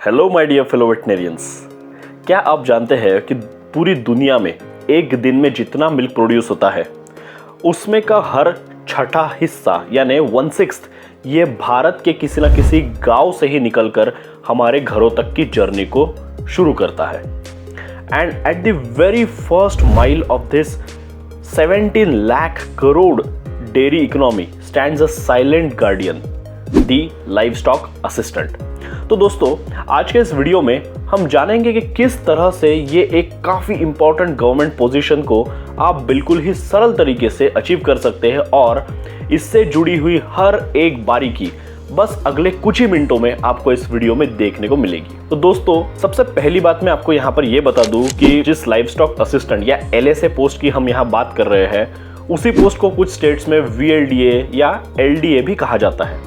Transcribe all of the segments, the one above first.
Hello my dear fellow veterinarians. क्या आप जानते हैं कि पूरी दुनिया में एक दिन में जितना मिल्क प्रोड्यूस होता है उसमें का हर छठा हिस्सा यानी 1/6 ये भारत के किसी न किसी गांव से ही निकलकर हमारे घरों तक की जर्नी को शुरू करता है। And at the very first mile of this 17 lakh crore dairy economy stands a silent guardian, the livestock assistant. तो दोस्तों, आज के इस वीडियो में हम जानेंगे कि किस तरह से ये एक काफ़ी इंपॉर्टेंट गवर्नमेंट पोजीशन को आप बिल्कुल ही सरल तरीके से अचीव कर सकते हैं और इससे जुड़ी हुई हर एक बारीकी बस अगले कुछ ही मिनटों में आपको इस वीडियो में देखने को मिलेगी। तो दोस्तों, सबसे पहली बात मैं आपको यहाँ पर यह बता दूं कि जिस लाइवस्टॉक असिस्टेंट या LSA पोस्ट की हम यहाँ बात कर रहे हैं, उसी पोस्ट को कुछ स्टेट्स में VLDA या LDA भी कहा जाता है।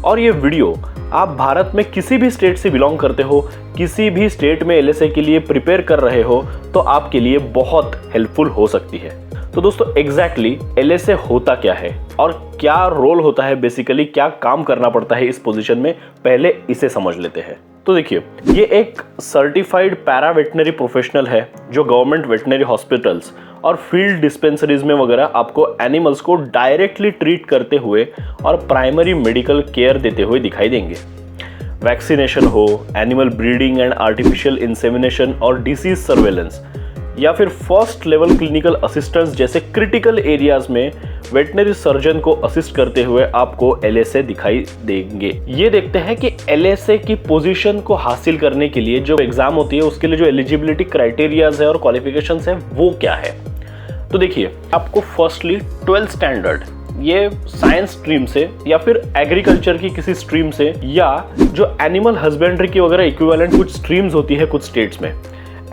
और ये वीडियो आप भारत में किसी भी स्टेट से बिलोंग करते हो, किसी भी स्टेट में LSA के लिए प्रिपेयर कर रहे हो, तो आपके लिए बहुत हेल्पफुल हो सकती है। तो दोस्तों, एग्जैक्टली LSA होता क्या है और क्या रोल होता है, बेसिकली क्या काम करना पड़ता है इस पोजीशन में, पहले इसे समझ लेते हैं। तो देखिए, ये एक सर्टिफाइड पैरा वेटनरी प्रोफेशनल है जो गवर्नमेंट वेटनरी हॉस्पिटल्स और फील्ड डिस्पेंसरीज में वगैरह आपको एनिमल्स को डायरेक्टली ट्रीट करते हुए और प्राइमरी मेडिकल केयर देते हुए दिखाई देंगे। वैक्सीनेशन हो, animal breeding and artificial insemination और डिसीज सर्वेलेंस, या फिर फर्स्ट लेवल क्लिनिकल असिस्टेंस जैसे क्रिटिकल एरियाज में वेटनरी सर्जन को असिस्ट करते हुए आपको LSA दिखाई देंगे। ये देखते हैं कि LSA की पोजीशन को हासिल करने के लिए जो एग्जाम होती है उसके लिए जो एलिजिबिलिटी क्राइटेरियाज है और क्वालिफिकेशंस है वो क्या है। तो देखिए, आपको फर्स्टली 12th स्टैंडर्ड ये साइंस स्ट्रीम से या फिर एग्रीकल्चर की किसी स्ट्रीम से, या जो एनिमल हस्बेंड्री की वगैरह इक्विवेलेंट कुछ स्ट्रीम्स होती है कुछ स्टेट्स में,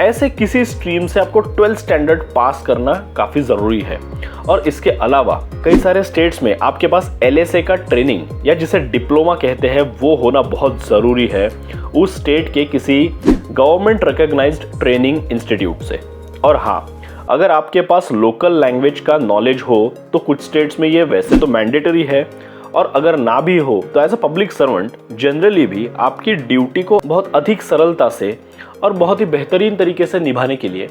ऐसे किसी स्ट्रीम से आपको 12th स्टैंडर्ड पास करना काफ़ी ज़रूरी है। और इसके अलावा कई सारे स्टेट्स में आपके पास LSA का ट्रेनिंग या जिसे डिप्लोमा कहते हैं वो होना बहुत ज़रूरी है उस स्टेट के किसी गवर्नमेंट रिकॉग्नाइज्ड ट्रेनिंग इंस्टीट्यूट से। और हाँ, अगर आपके पास लोकल लैंग्वेज का नॉलेज हो तो कुछ स्टेट्स में ये वैसे तो मैंडेटरी है, और अगर ना भी हो तो as a public servant generally भी आपकी ड्यूटी को बहुत अधिक सरलता से और बहुत ही बेहतरीन तरीके से निभाने के लिए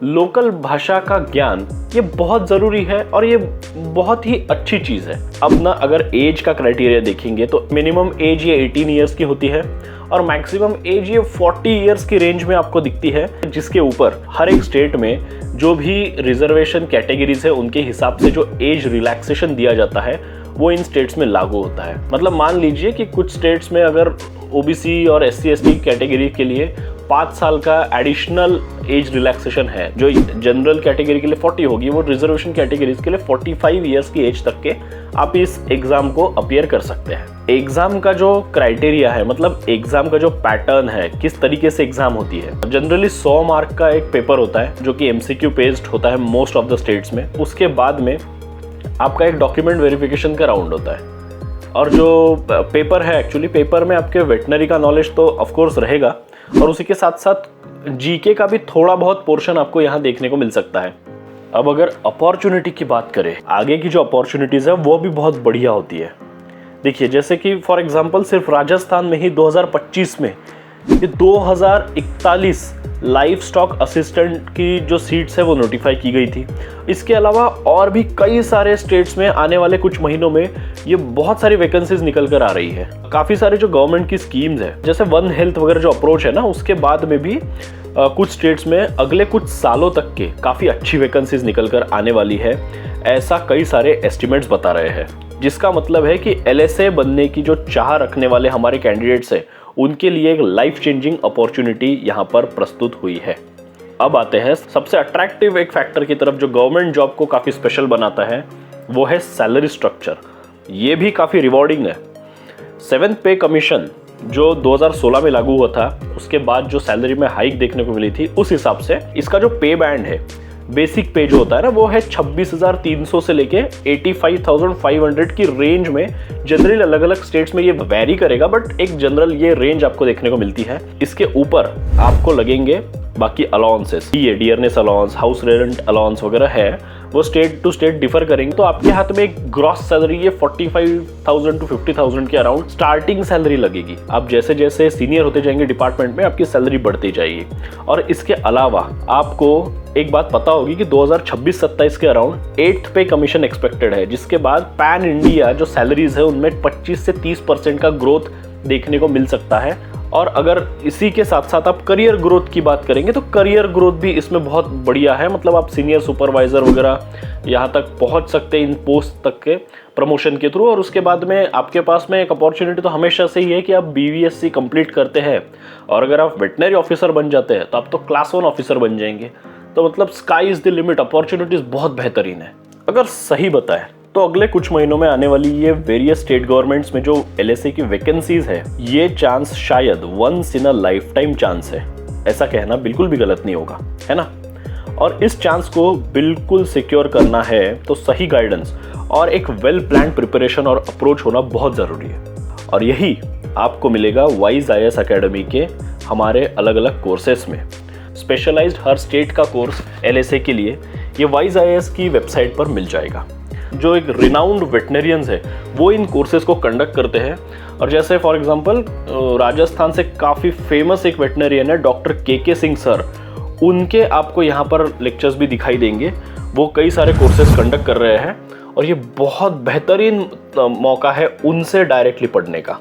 लोकल भाषा का ज्ञान ये बहुत ज़रूरी है और ये बहुत ही अच्छी चीज़ है। अब ना अगर एज का क्राइटेरिया देखेंगे तो मिनिमम एज ये 18 ईयर्स की होती है और मैक्सिमम एज ये 40 ईयर्स की रेंज में आपको दिखती है, जिसके ऊपर हर एक स्टेट में जो भी रिजर्वेशन कैटेगरीज है उनके हिसाब से जो एज रिलैक्सेशन दिया जाता है वो इन स्टेट्स में लागू होता है। मतलब मान लीजिए कि कुछ स्टेट्स में अगर OBC और SC/ST कैटेगरी के लिए 5 साल का एडिशनल एज रिलैक्सेशन है, जो जनरल कैटेगरी के लिए 40 होगी, वो रिजर्वेशन कैटेगरीज के लिए 45 ईयर्स की एज तक के आप इस एग्जाम को अपीयर कर सकते हैं। एग्जाम का जो क्राइटेरिया है, मतलब एग्जाम का जो पैटर्न है, किस तरीके से एग्जाम होती है, जनरली 100 मार्क का एक पेपर होता है जो कि MCQ बेस्ड होता है मोस्ट ऑफ द स्टेट्स में। उसके बाद में आपका एक डॉक्यूमेंट वेरिफिकेशन का राउंड होता है, और जो पेपर है एक्चुअली पेपर में आपके वेटनरी का नॉलेज तो ऑफ कोर्स रहेगा और उसी के साथ साथ GK का भी थोड़ा बहुत पोर्शन आपको यहाँ देखने को मिल सकता है। अब अगर अपॉर्चुनिटी की बात करें, आगे की जो अपॉर्चुनिटीज़ है वो भी बहुत बढ़िया होती है। देखिए, जैसे कि फॉर एग्जांपल सिर्फ राजस्थान में ही 2025 में ये 2041 लाइवस्टॉक असिस्टेंट की जो सीट्स है वो नोटिफाई की गई थी। इसके अलावा और भी कई सारे स्टेट्स में आने वाले कुछ महीनों में ये बहुत सारी वैकेंसीज निकल कर आ रही है। काफ़ी सारे जो गवर्नमेंट की स्कीम्स है, जैसे वन हेल्थ वगैरह जो अप्रोच है ना, उसके बाद में भी कुछ स्टेट्स में अगले कुछ सालों तक के काफ़ी अच्छी वैकेंसीज निकल कर आने वाली है, ऐसा कई सारे एस्टिमेट्स बता रहे हैं। जिसका मतलब है कि LSA बनने की जो चाह रखने वाले हमारे कैंडिडेट्स हैं उनके लिए एक लाइफ चेंजिंग अपॉर्चुनिटी यहाँ पर प्रस्तुत हुई है। अब आते हैं सबसे अट्रैक्टिव एक फैक्टर की तरफ जो गवर्नमेंट जॉब को काफ़ी स्पेशल बनाता है, वो है सैलरी स्ट्रक्चर। ये भी काफ़ी रिवॉर्डिंग है। 7th पे कमीशन जो 2016 में लागू हुआ था, उसके बाद जो सैलरी में हाइक देखने को मिली थी, उस हिसाब से इसका जो पे बैंड है, बेसिक पे जो होता है ना, वो है 26,300 से लेके 85,500 की रेंज में। जनरली अलग अलग स्टेट्स में ये वेरी करेगा, बट एक जनरल ये रेंज आपको देखने को मिलती है। इसके ऊपर आपको लगेंगे बाकी अलाउंसेस, ये dearness allowance, house rent allowance वगैरह है, वो स्टेट टू स्टेट डिफर करेंगे। तो आपके हाथ में एक ग्रॉस सैलरी ये 45,000 टू 50,000 के अराउंड स्टार्टिंग सैलरी लगेगी। आप जैसे जैसे सीनियर होते जाएंगे डिपार्टमेंट में, आपकी सैलरी बढ़ती जाएगी। और इसके अलावा आपको एक बात पता होगी कि 2026-27 के अराउंड 8th पे कमीशन एक्सपेक्टेड है, जिसके बाद पैन इंडिया जो सैलरीज है उनमें 25 से 30% का ग्रोथ देखने को मिल सकता है। और अगर इसी के साथ साथ आप करियर ग्रोथ की बात करेंगे तो करियर ग्रोथ भी इसमें बहुत बढ़िया है। मतलब आप सीनियर सुपरवाइजर वगैरह यहाँ तक पहुँच सकते हैं इन पोस्ट तक के प्रमोशन के थ्रू। और उसके बाद में आपके पास में एक अपॉर्चुनिटी तो हमेशा से ही है कि आप BVSC कंप्लीट करते हैं और अगर आप वेटनरी ऑफिसर बन जाते हैं तो आप तो क्लास 1 ऑफिसर बन जाएंगे। तो मतलब sky is the limit, opportunities बहुत बेहतरीन है। अगर सही बताएं तो अगले कुछ महीनों में आने वाली ये वेरियस स्टेट गवर्नमेंट्स में जो LSA की वैकेंसीज है, ये चांस शायद once in a lifetime chance है। ऐसा कहना बिल्कुल भी गलत नहीं होगा, है ना। और इस चांस को बिल्कुल सिक्योर करना है तो सही गाइडेंस और एक वेल प्लान्ड प्रिपरेशन और अप्रोच होना बहुत ज़रूरी है। और यही आपको मिलेगा वाइज IAS अकेडमी के हमारे अलग अलग कोर्सेस में। स्पेशलाइज्ड हर स्टेट का कोर्स LSA के लिए ये वाइज IAS की वेबसाइट पर मिल जाएगा। जो एक रिनाउंड वेटनरियंस है वो इन कोर्सेज को कंडक्ट करते हैं। और जैसे फॉर एग्जांपल राजस्थान से काफ़ी फेमस एक वेटनरियन है डॉक्टर KK सिंह सर, उनके आपको यहाँ पर लेक्चर्स भी दिखाई देंगे। वो कई सारे कोर्सेज कंडक्ट कर रहे हैं और ये बहुत बेहतरीन मौका है उनसे डायरेक्टली पढ़ने का।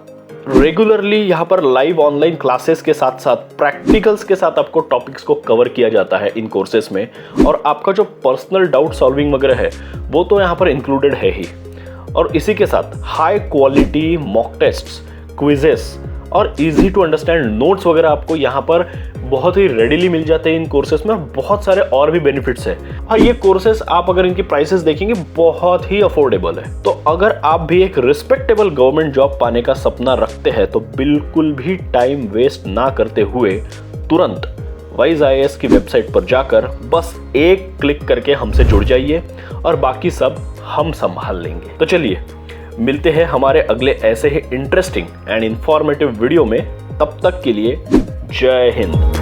रेगुलरली यहाँ पर लाइव ऑनलाइन क्लासेस के साथ साथ प्रैक्टिकल्स के साथ आपको टॉपिक्स को कवर किया जाता है इन कोर्सेज में। और आपका जो पर्सनल डाउट सॉल्विंग वगैरह है वो तो यहाँ पर इंक्लूडेड है ही। और इसी के साथ high quality mock tests, quizzes और इजी टू अंडरस्टैंड नोट्स वगैरह आपको यहाँ पर बहुत ही रेडिली मिल जाते हैं इन कोर्सेज में। और बहुत सारे और भी बेनिफिट्स हैं। और ये कोर्सेज आप अगर इनकी प्राइसेस देखेंगे बहुत ही अफोर्डेबल है। तो अगर आप भी एक रिस्पेक्टेबल गवर्नमेंट जॉब पाने का सपना रखते हैं तो बिल्कुल भी टाइम वेस्ट ना करते हुए तुरंत वाइज IAS की वेबसाइट पर जाकर बस एक क्लिक करके हमसे जुड़ जाइए और बाकी सब हम संभाल लेंगे। तो चलिए मिलते हैं हमारे अगले ऐसे ही इंटरेस्टिंग एंड इंफॉर्मेटिव वीडियो में। तब तक के लिए जय हिंद।